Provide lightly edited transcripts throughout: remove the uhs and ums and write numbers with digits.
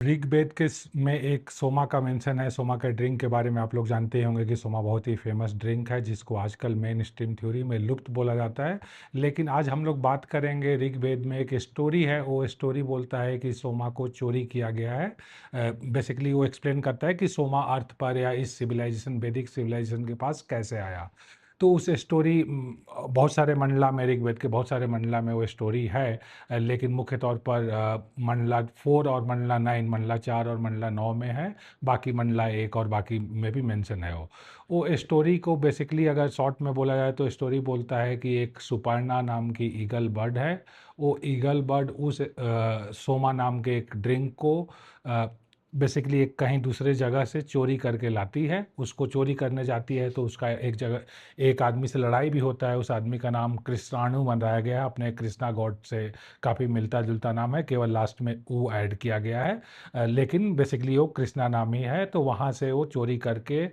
ऋग्वेद में एक सोमा का मेंशन है। सोमा के ड्रिंक के बारे में आप लोग जानते ही होंगे कि सोमा बहुत ही फेमस ड्रिंक है जिसको आजकल मेन स्ट्रीम थ्योरी में लुप्त बोला जाता है। लेकिन आज हम लोग बात करेंगे, ऋग्वेद में एक स्टोरी है, वो स्टोरी बोलता है कि सोमा को चोरी किया गया है। बेसिकली वो एक्सप्लेन करता है कि सोमा अर्थ पर या इस सिविलाइजेशन, वैदिक सिविलाइजेशन के पास कैसे आया। तो उस स्टोरी बहुत सारे मंडला में, ऋग्वेद के बहुत सारे मंडला में वो स्टोरी है। लेकिन मुख्य तौर पर मंडला 4 और मंडला 9, मंडला 4 और मंडला 9 में है। बाकी मंडला 1 और बाकी में भी मेंशन है। वो स्टोरी को बेसिकली अगर शॉर्ट में बोला जाए तो स्टोरी बोलता है कि एक सुपर्णा नाम की ईगल बर्ड है। वो ईगल बर्ड उस सोमा नाम के एक ड्रिंक को बेसिकली एक कहीं दूसरे जगह से चोरी करके लाती है। उसको चोरी करने जाती है तो उसका एक जगह एक आदमी से लड़ाई भी होता है। उस आदमी का नाम कृष्णाणु बनाया गया है, अपने कृष्णा गॉड से काफ़ी मिलता जुलता नाम है, केवल लास्ट में वो ऐड किया गया है। लेकिन बेसिकली वो कृष्णा नाम ही है। तो वहाँ से वो चोरी करके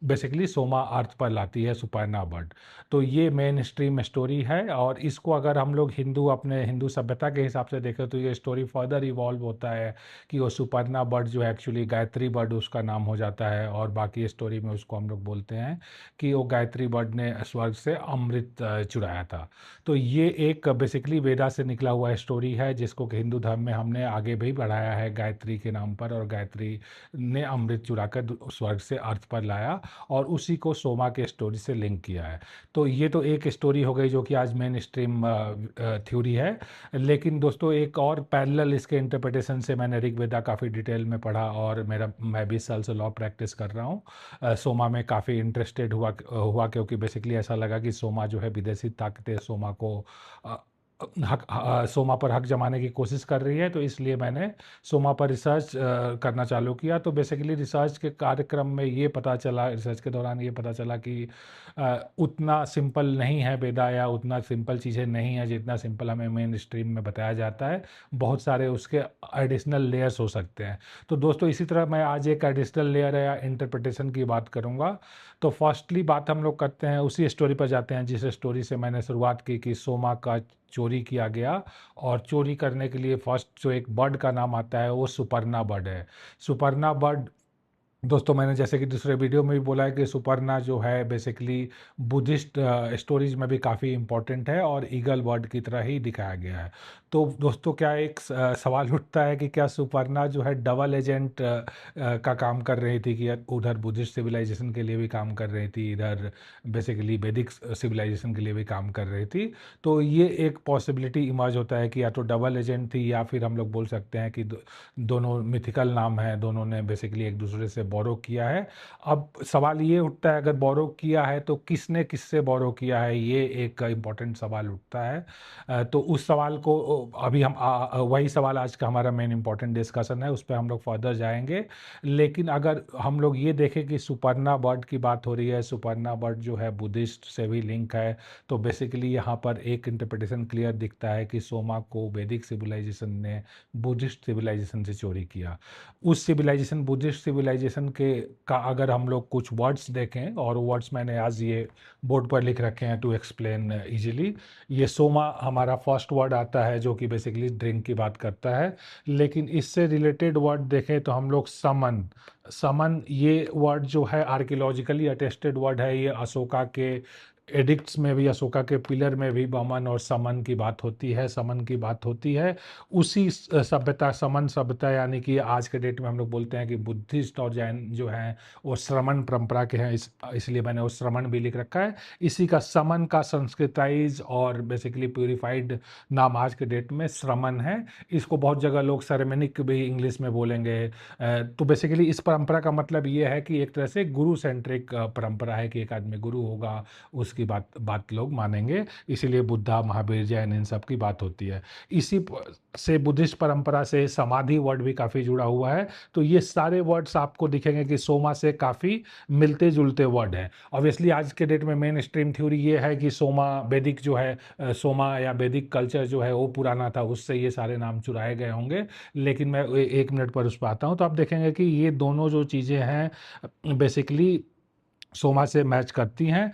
बेसिकली सोमा अर्थ पर लाती है सुपर्णा बर्ड। तो ये मेन स्ट्रीम स्टोरी है। और इसको अगर हम लोग अपने हिंदू सभ्यता के हिसाब से देखें तो ये स्टोरी फर्दर इवॉल्व होता है कि वो सुपर्णा बर्ड जो है एक्चुअली गायत्री बर्ड उसका नाम हो जाता है। और बाकी स्टोरी में उसको हम लोग बोलते हैं कि वो गायत्री बर्ड ने स्वर्ग से अमृत चुराया था। तो ये एक बेसिकली वेदा से निकला हुआ स्टोरी है जिसको कि हिंदू धर्म में हमने आगे भी बढ़ाया है गायत्री के नाम पर। और गायत्री ने अमृत चुरा कर स्वर्ग से अर्थ पर लाया और उसी को सोमा के स्टोरी से लिंक किया है। तो ये तो एक स्टोरी हो गई जो कि आज मेन स्ट्रीम थ्योरी है। लेकिन दोस्तों एक और पैरेलल इसके इंटरप्रिटेशन से मैंने ऋग्वेदा काफ़ी डिटेल में पढ़ा और मैं 20 साल से लॉ प्रैक्टिस कर रहा हूँ। सोमा में काफ़ी इंटरेस्टेड हुआ क्योंकि बेसिकली ऐसा लगा कि सोमा जो है विदेशी ताकतें सोमा को अ, सोमा पर हक जमाने की कोशिश कर रही है। तो इसलिए मैंने सोमा पर रिसर्च करना चालू किया। तो बेसिकली रिसर्च के कार्यक्रम में ये पता चला, रिसर्च के दौरान ये पता चला कि उतना सिंपल नहीं है वेदा, या उतना सिंपल चीज़ें नहीं है जितना सिंपल हमें मेन स्ट्रीम में बताया जाता है। बहुत सारे उसके एडिशनल लेयर्स हो सकते हैं। तो दोस्तों इसी तरह मैं आज एक एडिशनल लेयर या इंटरप्रिटेशन की बात करूंगा। तो फर्स्टली बात हम लोग करते हैं, उसी स्टोरी पर जाते हैं जिस स्टोरी से मैंने शुरुआत की कि सोमा का चोरी किया गया। और चोरी करने के लिए फर्स्ट जो एक बर्ड का नाम आता है वो सुपर्णा बर्ड है। सुपर्णा बर्ड दोस्तों मैंने जैसे कि दूसरे वीडियो में भी बोला है कि सुपर्णा जो है बेसिकली बुद्धिस्ट स्टोरीज में भी काफ़ी इम्पोर्टेंट है और ईगल बर्ड की तरह ही दिखाया गया है। तो दोस्तों क्या एक सवाल उठता है कि क्या सुपर्णा जो है डबल एजेंट का काम कर रही थी कि उधर बुद्धिस्ट सिविलाइजेशन के लिए भी काम कर रही थी, इधर बेसिकली वैदिक सिविलाइजेशन के लिए भी काम कर रही थी। तो ये एक पॉसिबिलिटी इमर्ज होता है कि या तो डबल एजेंट थी या फिर हम लोग बोल सकते हैं कि दोनों मिथिकल नाम है, दोनों ने बेसिकली एक दूसरे से बोरो किया है। अब सवाल ये उठता है अगर बोरो किया है तो किसने किससे बोरो किया है, ये एक इम्पोर्टेंट सवाल उठता है। तो उस सवाल को अभी हम वही सवाल आज का हमारा मेन इम्पोर्टेंट डिस्कशन है, उस पर हम लोग फर्दर जाएंगे। लेकिन अगर हम लोग ये देखें कि सुपर्णा बर्ड की बात हो रही है, सुपर्णा बर्ड जो है बुद्धिस्ट से भी लिंक है। तो बेसिकली यहाँ पर एक इंटरप्रिटेशन क्लियर दिखता है कि सोमा को वैदिक सिविलाइजेशन ने बुद्धिस्ट सिविलाइजेशन से चोरी किया। उस सिविलाइजेशन, बुद्धिस्ट सिविलाइजेशन के का अगर हम लोग कुछ वर्ड्स देखें, और वर्ड्स मैंने आज ये बोर्ड पर लिख रखे हैं टू एक्सप्लेन इजीली। ये सोमा हमारा फर्स्ट वर्ड आता है जो कि बेसिकली ड्रिंक की बात करता है। लेकिन इससे रिलेटेड वर्ड देखें तो हम लोग समन, समन ये वर्ड जो है आर्कियोलॉजिकली अटेस्टेड वर्ड है। ये अशोका के एडिक्ट्स में भी, अशोका के पिलर में भी बमन और समन की बात होती है, समन की बात होती है। उसी सभ्यता, समन सभ्यता, यानी कि आज के डेट में हम लोग बोलते हैं कि बुद्धिस्ट और जैन जो हैं वो श्रमण परंपरा के हैं, इसलिए मैंने वो श्रमण भी लिख रखा है। इसी का समन का संस्कृताइज और बेसिकली प्यूरिफाइड नाम आज के डेट में श्रमण है। इसको बहुत जगह लोग सेरेमनिक भी इंग्लिश में बोलेंगे। तो बेसिकली इस परंपरा का मतलब ये है कि एक तरह से गुरु सेंट्रिक परंपरा है कि एक आदमी गुरु होगा उसकी बात बात लोग मानेंगे। इसीलिए बुद्धा, महावीर, जैन इन सब की बात होती है। से बुद्धिस्ट परंपरा से समाधि वर्ड भी काफ़ी जुड़ा हुआ है। तो ये सारे वर्ड्स आपको दिखेंगे कि सोमा से काफ़ी मिलते जुलते वर्ड हैं। ऑब्वियसली आज के डेट में मेन स्ट्रीम थ्योरी ये है कि सोमा वैदिक जो है, सोमा या वैदिक कल्चर जो है वो पुराना था, उससे ये सारे नाम चुराए गए होंगे। लेकिन मैं एक मिनट पर उस पर आता हूँ। तो आप देखेंगे कि ये दोनों जो चीज़ें हैं बेसिकली सोमा से मैच करती हैं।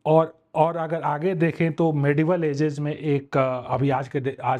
और और अगर आगे देखें तो मेडिवल एजेस में एक अभी आज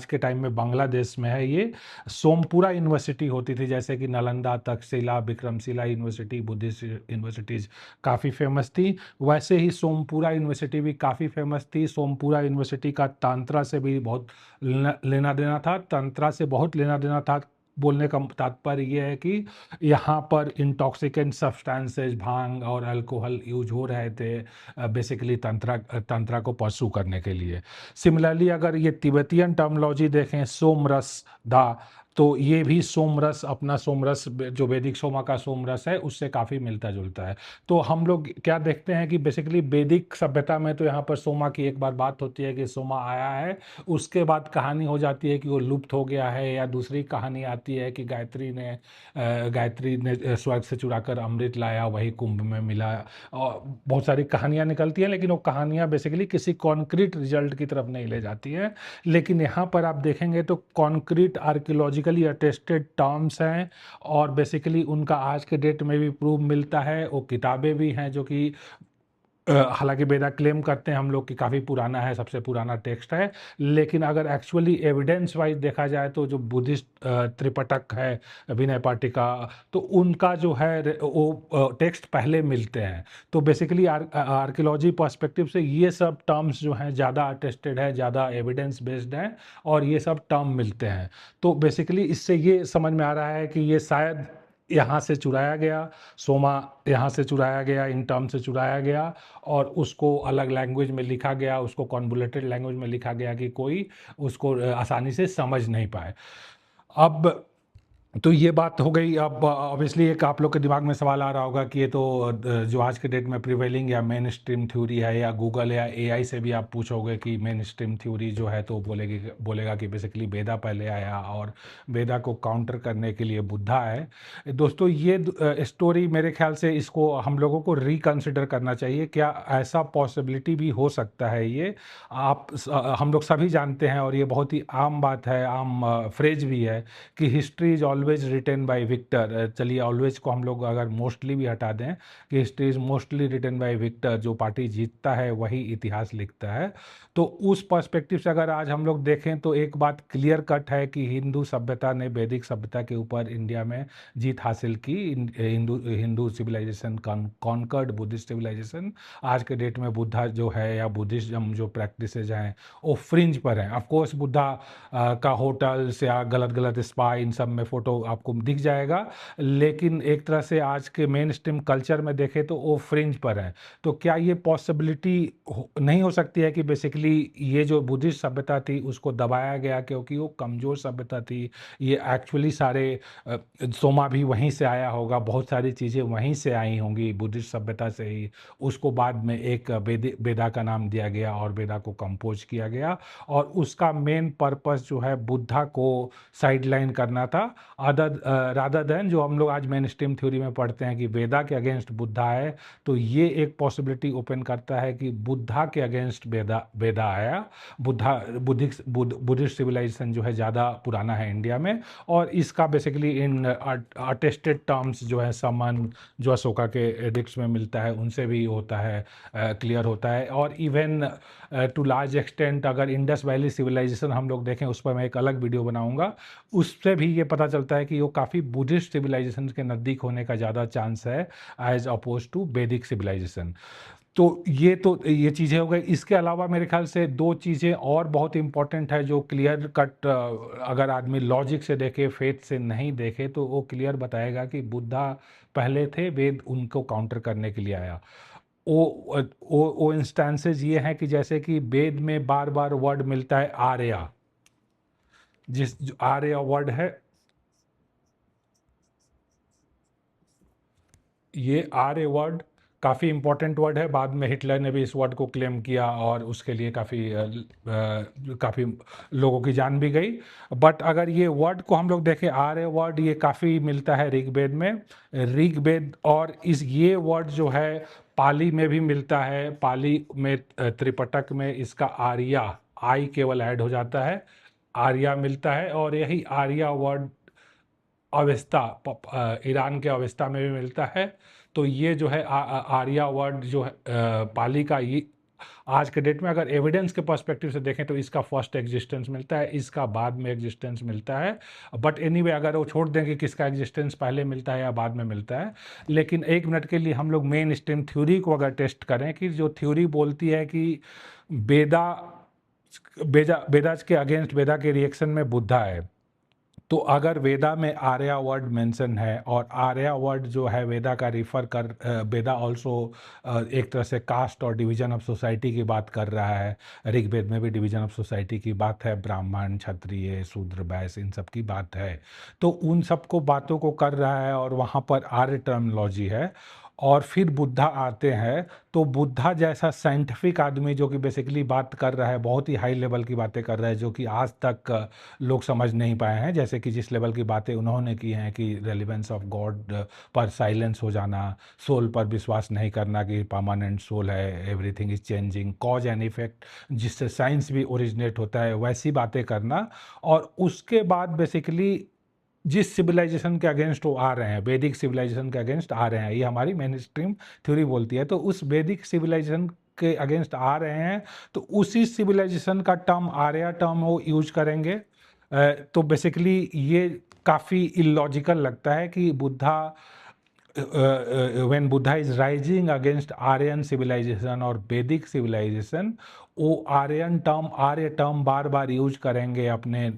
के टाइम में बांग्लादेश में है ये सोमपुरा यूनिवर्सिटी होती थी, जैसे कि Nalanda, Takshashila, Vikramshila university, Buddhist universities काफ़ी फेमस थी। वैसे ही सोमपुरा यूनिवर्सिटी भी काफ़ी फेमस थी। सोमपुरा यूनिवर्सिटी का तंत्रा से भी बहुत लेना देना था। तंत्रा से बहुत लेना देना था बोलने का तात्पर्य ये है कि यहाँ पर इंटॉक्सिकेंट सब्सटेंसेस, भांग और अल्कोहल यूज हो रहे थे बेसिकली तंत्रा को परसू करने के लिए। सिमिलरली अगर ये तिब्बतियन टर्मोलॉजी देखें, सोमरस दा, तो ये भी सोमरस, अपना सोमरस जो वैदिक सोमा का सोमरस है उससे काफ़ी मिलता जुलता है। तो हम लोग क्या देखते हैं कि बेसिकली वैदिक सभ्यता में तो यहाँ पर सोमा की एक बार बात होती है कि सोमा आया है, उसके बाद कहानी हो जाती है कि वो लुप्त हो गया है, या दूसरी कहानी आती है कि गायत्री ने स्वर्ग से चुराकर अमृत लाया, वही कुंभ में मिला। और बहुत सारी कहानियाँ निकलती हैं, लेकिन वो कहानियाँ बेसिकली किसी कॉन्क्रीट रिजल्ट की तरफ नहीं ले जाती हैं। लेकिन यहाँ पर आप देखेंगे तो कॉन्क्रीट आर्कियोलॉजिकली अटेस्टेड टर्म्स हैं, और बेसिकली उनका आज के डेट में भी प्रूफ मिलता है। वो किताबें भी हैं जो कि हालांकि वेदा क्लेम करते हैं हम लोग कि काफ़ी पुराना है, सबसे पुराना टेक्स्ट है, लेकिन अगर एक्चुअली एविडेंस वाइज देखा जाए तो जो बुद्धिस्ट त्रिपिटक है, विनय पाटिका, तो उनका जो है वो टेक्स्ट पहले मिलते हैं। तो बेसिकली आर्कियोलॉजी पर्सपेक्टिव से ये सब टर्म्स जो हैं ज़्यादा अटेस्टेड है, ज़्यादा एविडेंस बेस्ड हैं, और ये सब टर्म मिलते हैं। तो बेसिकली इससे ये समझ में आ रहा है कि ये शायद यहाँ से चुराया गया, सोमा यहाँ से चुराया गया, इन टर्म से चुराया गया, और उसको अलग लैंग्वेज में लिखा गया, उसको कॉन्वोल्यूटेड लैंग्वेज में लिखा गया कि कोई उसको आसानी से समझ नहीं पाए। अब तो ये बात हो गई। अब ऑब्वियसली एक आप लोग के दिमाग में सवाल आ रहा होगा कि ये तो जो आज के डेट में प्रिवेलिंग या मेन स्ट्रीम थ्योरी है, या गूगल या एआई से भी आप पूछोगे कि मेन स्ट्रीम थ्योरी जो है, तो बोलेगा कि बेसिकली वेदा पहले आया और वेदा को काउंटर करने के लिए बुद्धा है। दोस्तों ये स्टोरी मेरे ख्याल से इसको हम लोगों को रिकंसिडर करना चाहिए। क्या ऐसा पॉसिबिलिटी भी हो सकता है? ये हम लोग सभी जानते हैं, और ये बहुत ही आम बात है, आम फ्रेज भी है कि history is always written by victor. चलिए ऑलवेज को हम लोग अगर मोस्टली भी हटा दें कि history is mostly written by victor, जो पार्टी जीतता है वही इतिहास लिखता है। तो उस पर्सपेक्टिव से अगर आज हम लोग देखें तो एक बात क्लियर कट है कि हिंदू सभ्यता ने वैदिक सभ्यता के ऊपर इंडिया में जीत हासिल की। Hindu Hindu civilisation conquered Buddhist civilisation. आज के डेट में बुद्धा जो है या बुद्धिज्म जो प्रैक्टिसेज हैं वो फ्रिंज पर हैं। ऑफकोर्स बुद्धा का होटल्स या गलत गलत स्पा, इन सब में फ़ोटो आपको दिख जाएगा, लेकिन एक तरह से आज के मेन स्ट्रीम कल्चर में देखें तो वो फ्रिंज पर है। तो क्या ये पॉसिबिलिटी नहीं हो सकती है कि बेसिकली ये जो बुद्धिस्ट सभ्यता थी उसको दबाया गया क्योंकि वो कमज़ोर सभ्यता थी? ये एक्चुअली सारे सोमा भी वहीं से आया होगा, बहुत सारी चीज़ें वहीं से आई होंगी बुद्धिस्ट सभ्यता से ही। उसको बाद में एक वेदा का नाम दिया गया और वेदा को कंपोज किया गया, और उसका मेन पर्पस जो है बुद्धा को साइडलाइन करना था, रादर देन जो हम लोग आज मेन स्ट्रीम थ्योरी में पढ़ते हैं कि वेदा के अगेंस्ट बुद्धा है। तो ये एक पॉसिबिलिटी ओपन करता है कि बुद्धा के अगेंस्ट वेदा आया। बुद्धिस्ट सिविलाइजेशन जो है ज़्यादा पुराना है इंडिया में, और इसका बेसिकली इन अटेस्टेड टर्म्स जो है समन, जो अशोका के एडिक्ट्स में मिलता है, उनसे भी होता है, क्लियर होता है। और इवन टू लार्ज एक्सटेंट अगर इंडस वैली सिविलाइजेशन हम लोग देखें, उस पर मैं एक अलग वीडियो बनाऊंगा, उससे भी ये पता चलता है कि वो काफ़ी बुद्धिस्ट सिविलाइजेशन के नज़दीक होने का ज़्यादा चांस है एज अपोज टू वैदिक सिविलाइजेशन। तो ये चीज़ें हो गई। इसके अलावा मेरे ख्याल से दो चीज़ें और बहुत इंपॉर्टेंट है जो क्लियर कट अगर आदमी लॉजिक से देखे, फेथ से नहीं देखे, तो वो क्लियर बताएगा कि बुद्धा पहले थे, वेद उनको काउंटर करने के लिए आया। वो इंस्टेंसेस ये हैं कि जैसे कि वेद में बार बार वर्ड मिलता है आर्या, जो आर्य वर्ड है, ये आर्य वर्ड काफ़ी इंपॉर्टेंट वर्ड है। बाद में हिटलर ने भी इस वर्ड को क्लेम किया और उसके लिए काफ़ी लोगों की जान भी गई। बट अगर ये वर्ड को हम लोग देखें, आर्य वर्ड, ये काफ़ी मिलता है ऋग्वेद में। ऋग्वेद और ये वर्ड जो है पाली में भी मिलता है। पाली में त्रिपिटक में इसका आर्या, आई केवल ऐड हो जाता है, आर्या मिलता है। और यही आर्या वर्ड अवेस्ता, ईरान के अवेस्ता में भी मिलता है। तो ये जो है आर्या वर्ड जो है पाली का, ये आज के डेट में अगर एविडेंस के पर्सपेक्टिव से देखें तो इसका फर्स्ट एग्जिस्टेंस मिलता है, इसका बाद में एग्जिस्टेंस मिलता है। बट एनीवे अगर वो छोड़ दें कि किसका एग्जिस्टेंस पहले मिलता है या बाद में मिलता है, लेकिन 1 मिनट के लिए हम लोग मेन स्ट्रीम थ्योरी को अगर टेस्ट करें कि जो थ्योरी बोलती है कि वेदा वेदाज के अगेंस्ट, वेदा के रिएक्शन में बुद्धा है, तो अगर वेदा में आर्या वर्ड मेंशन है और आर्या वर्ड जो है वेदा का रिफर कर, वेदा ऑल्सो एक तरह से कास्ट और डिवीजन ऑफ सोसाइटी की बात कर रहा है। ऋग्वेद में भी डिवीजन ऑफ सोसाइटी की बात है, ब्राह्मण, क्षत्रिय, शूद्र, वैश्य, इन सब की बात है। तो उन सबको बातों को कर रहा है और वहाँ पर आर्य टर्मिनोलॉजी है। और फिर बुद्धा आते हैं, तो बुद्धा जैसा साइंटिफिक आदमी जो कि बेसिकली बात कर रहा है, बहुत ही हाई लेवल की बातें कर रहा है जो कि आज तक लोग समझ नहीं पाए हैं, जैसे कि जिस लेवल की बातें उन्होंने की हैं कि रेलिवेंस ऑफ गॉड पर साइलेंस हो जाना, सोल पर विश्वास नहीं करना कि परमानेंट सोल है, everything is changing, cause and effect जिससे साइंस भी ओरिजिनेट होता है, वैसी बातें करना। और उसके बाद बेसिकली जिस सिविलाइजेशन के अगेंस्ट वो आ रहे हैं, वैदिक सिविलाइजेशन के अगेंस्ट आ रहे हैं, ये हमारी मेन स्ट्रीम थ्योरी बोलती है। तो उस वैदिक सिविलाइजेशन के अगेंस्ट आ रहे हैं, तो उसी सिविलाइजेशन का टर्म, आर्या टर्म, वो यूज करेंगे। तो बेसिकली ये काफ़ी इलॉजिकल लगता है कि Buddha, when Buddha is rising against Aryan civilization और वैदिक सिविलाइजेशन, वो आर्य टर्म बार बार यूज करेंगे अपने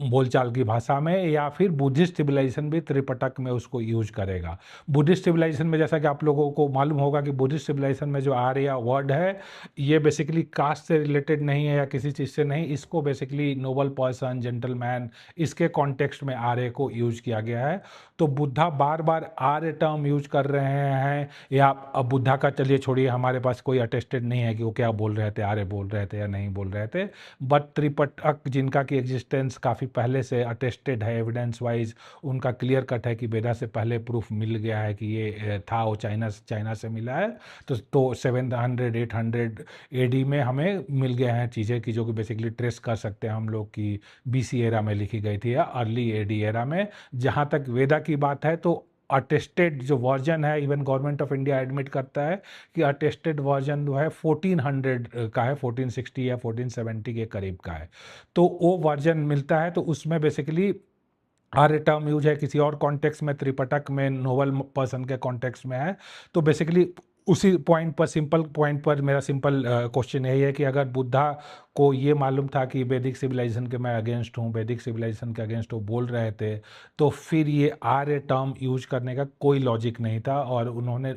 बोलचाल की भाषा में, या फिर बुद्धिस्ट सिविलाइजेशन भी त्रिपिटक में उसको यूज करेगा। बुद्धिस्ट सिविलाइजेशन में जैसा कि आप लोगों को मालूम होगा कि बुद्धिस्ट सिविलाइजेशन में जो आर्य वर्ड है, ये बेसिकली कास्ट से रिलेटेड नहीं है या किसी चीज़ से नहीं, इसको बेसिकली नोबल पर्सन, जेंटलमैन, इसके कॉन्टेक्स्ट में आर्य को यूज किया गया है। तो बुद्धा बार बार आर्य टर्म यूज कर रहे हैं, या अब बुद्धा का चलिए छोड़िए, हमारे पास कोई अटेस्टेड नहीं है कि वो क्या बोल रहे थे, आर्य बोल रहे थे या नहीं बोल रहे थे। बट त्रिपिटक जिनका की एग्जिस्टेंस काफ़ी पहले से अटेस्टेड है, एविडेंस वाइज उनका क्लियर कट है कि वेदा से पहले प्रूफ मिल गया है कि ये था, वो चाइना से मिला है। तो 700 800 एडी में हमें मिल गए हैं चीज़ें कि जो कि बेसिकली ट्रेस कर सकते हैं हम लोग की BC एरा में लिखी गई थी या अर्ली AD एरा में। जहाँ तक वेदा की बात है, तो अटेस्टेड जो वर्जन है, even government of India admit करता है कि अटेस्टेड वर्जन जो है 1400 का है, 1460 या 1470 के करीब का है। तो वो वर्जन मिलता है, तो उसमें बेसिकली आर्य टर्म यूज है, किसी और कॉन्टेक्स्ट में, त्रिपिटक में नोबल पर्सन के कॉन्टेक्स्ट में है। तो बेसिकली उसी पॉइंट पर, सिंपल पॉइंट पर मेरा सिंपल क्वेश्चन यही है कि अगर बुद्धा को ये मालूम था कि वैदिक सिविलाइजेशन के मैं अगेंस्ट हूँ, वैदिक सिविलाइजेशन के अगेंस्ट वो बोल रहे थे, तो फिर ये आर्य टर्म यूज करने का कोई लॉजिक नहीं था, और उन्होंने,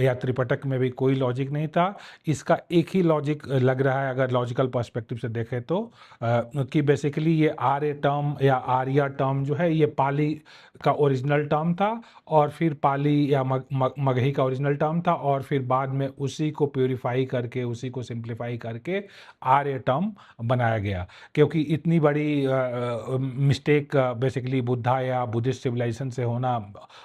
या त्रिपिटक में भी कोई लॉजिक नहीं था। इसका एक ही लॉजिक लग रहा है अगर लॉजिकल पर्सपेक्टिव से देखें तो, कि बेसिकली ये आर्य टर्म या आर्या टर्म जो है, ये पाली का ओरिजिनल टर्म था, और फिर पाली या मगही का ओरिजिनल टर्म था, और फिर बाद में उसी को प्योरीफाई करके, उसी को सिंप्लीफाई करके आर्य टर्म बनाया गया। क्योंकि इतनी बड़ी मिस्टेक बेसिकली बुद्धा या बुद्धिस्ट सिविलाइजेशन से होना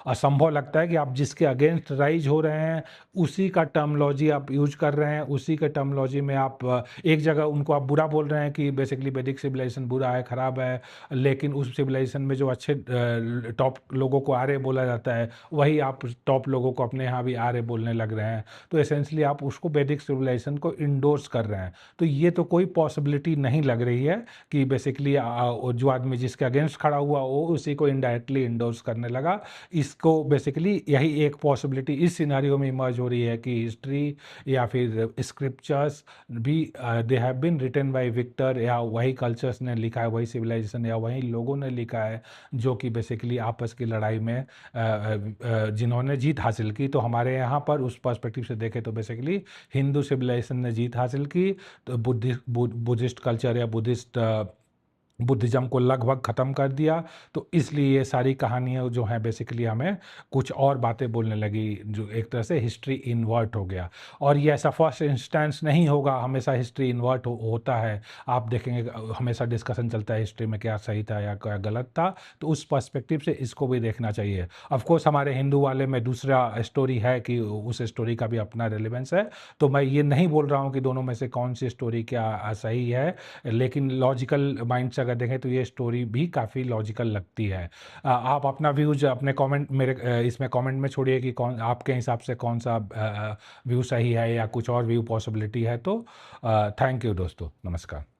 असंभव लगता है कि आप जिसके अगेंस्ट राइज हो रहे हैं उसी का टर्मोलॉजी आप यूज कर रहे हैं, उसी के टर्मोलॉजी में आप एक जगह उनको आप बुरा बोल रहे हैं कि बेसिकली वैदिक सिविलाइजेशन बुरा है, खराब है, लेकिन उस सिविलाइजेशन में जो अच्छे टॉप लोगों को आर्य बोला जाता है, वही आप टॉप लोगों को अपने यहाँ भी आर्य बोलने लग रहे हैं। तो एसेंशली आप उसको वैदिक सिविलाइजेशन को इंडोर्स कर रहे हैं। तो ये तो कोई पॉसिबिलिटी नहीं लग रही है कि बेसिकली जो आदमी जिसके अगेंस्ट खड़ा हुआ वो उसी को इनडायरेक्टली इंडोर्स करने लगा। इसको बेसिकली यही एक पॉसिबिलिटी इस सिनारियो में इमर्ज हो रही है कि हिस्ट्री या फिर स्क्रिप्चर्स भी they have been written by victor, या वही कल्चर्स ने लिखा है, वही सिविलाइजेशन या वही लोगों ने लिखा है जो कि बेसिकली आपस की लड़ाई में जिन्होंने जीत हासिल की। तो हमारे यहाँ पर उस पर्सपेक्टिव से देखें तो बेसिकली हिंदू सिविलाइजेशन ने जीत हासिल की, तो बुद्धिस्ट कल्चर या बुद्धिज़्म को लगभग ख़त्म कर दिया। तो इसलिए ये सारी कहानियाँ जो हैं बेसिकली हमें कुछ और बातें बोलने लगी, जो एक तरह से हिस्ट्री इन्वर्ट हो गया। और ये ऐसा फर्स्ट इंस्टेंस नहीं होगा, हमेशा हिस्ट्री इन्वर्ट होता है। आप देखेंगे हमेशा डिस्कशन चलता है हिस्ट्री में क्या सही था या क्या गलत था, तो उस पर्सपेक्टिव से इसको भी देखना चाहिए। ऑफ कोर्स हमारे हिंदू वाले में दूसरा स्टोरी है कि उस स्टोरी का भी अपना रेलिवेंस है। तो मैं ये नहीं बोल रहा हूँ कि दोनों में से कौन सी स्टोरी क्या सही है, लेकिन लॉजिकल माइंड से अगर देखें तो ये स्टोरी भी काफ़ी लॉजिकल लगती है। आप अपना व्यूज़ अपने कमेंट मेरे इसमें कमेंट में छोड़िए कि कौन आपके हिसाब से कौन सा व्यू सही है या कुछ और व्यू पॉसिबिलिटी है। तो थैंक यू दोस्तों, नमस्कार।